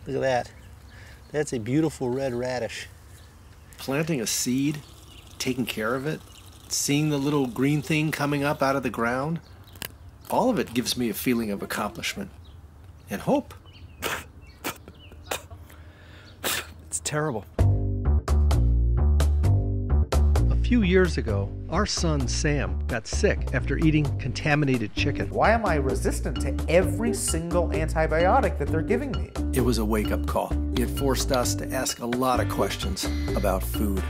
Look at that. That's a beautiful red radish. Planting a seed, taking care of it, seeing the little green thing coming up out of the ground, all of it gives me a feeling of accomplishment and hope. It's terrible. A few years ago, our son Sam got sick after eating contaminated chicken. Why am I resistant to every single antibiotic that they're giving me? It was a wake-up call. It forced us to ask a lot of questions about food.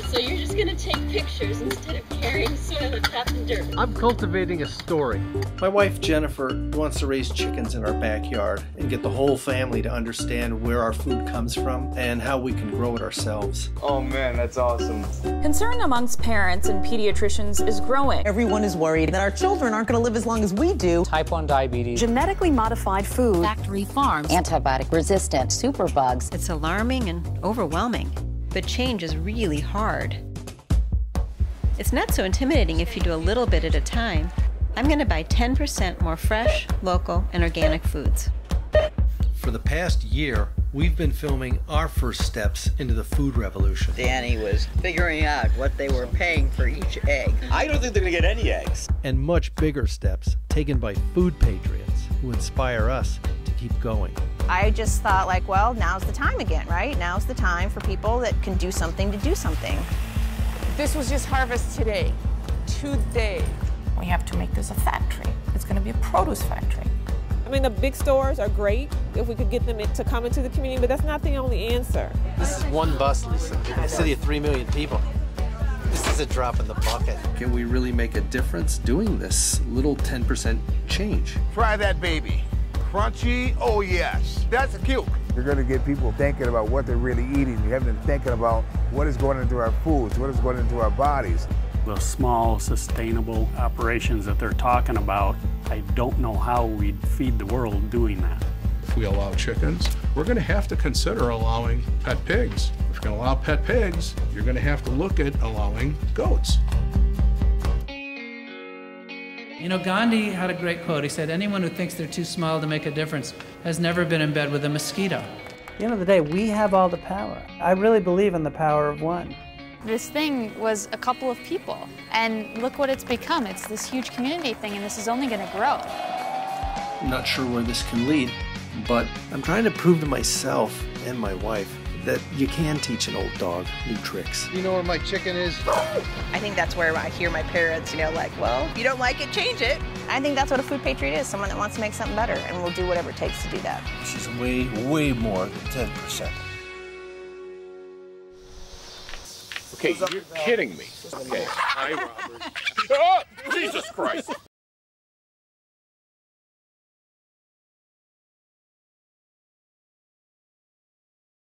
So you're just gonna take pictures instead of carrying soil that's trapped in dirt? I'm cultivating a story. My wife Jennifer wants to raise chickens in our backyard and get the whole family to understand where our food comes from and how we can grow it ourselves. Oh man, that's awesome. Concern amongst parents and pediatricians is growing. Everyone is worried that our children aren't going to live as long as we do. Type 1 diabetes. Genetically modified food. Factory farms. Antibiotic resistant superbugs. It's alarming and overwhelming, but change is really hard. It's not so intimidating if you do a little bit at a time. I'm going to buy 10% more fresh, local, and organic foods. For the past year, we've been filming our first steps into the food revolution. Danny was figuring out what they were paying for each egg. I don't think they're gonna get any eggs. And much bigger steps taken by Food Patriots who inspire us to keep going. I just thought, like, well, now's the time again, right? Now's the time for people that can do something to do something. This was just harvest today. We have to make this a factory. It's going to be a produce factory. I mean, the big stores are great if we could get them to come into the community, but that's not the only answer. This is one bus, Lisa, in a city of 3 million people. This is a drop in the bucket. Can we really make a difference doing this little 10% change? Try that baby. Crunchy, oh yes. That's cute. You're going to get people thinking about what they're really eating. You have them thinking about what is going into our foods, what is going into our bodies. The small, sustainable operations that they're talking about, I don't know how we'd feed the world doing that. If we allow chickens, we're going to have to consider allowing pet pigs. If you're going to allow pet pigs, you're going to have to look at allowing goats. You know, Gandhi had a great quote. He said, anyone who thinks they're too small to make a difference has never been in bed with a mosquito. At the end of the day, we have all the power. I really believe in the power of one. This thing was a couple of people, and look what it's become. It's this huge community thing, and this is only going to grow. I'm not sure where this can lead, but I'm trying to prove to myself and my wife that you can teach an old dog new tricks. You know where my chicken is? I think that's where I hear my parents, like, well, if you don't like it, change it. I think that's what a food patriot is, someone that wants to make something better, and will do whatever it takes to do that. This is way, way more than 10%. Okay, you're kidding me. Okay, hi, Robert. Oh, Jesus Christ!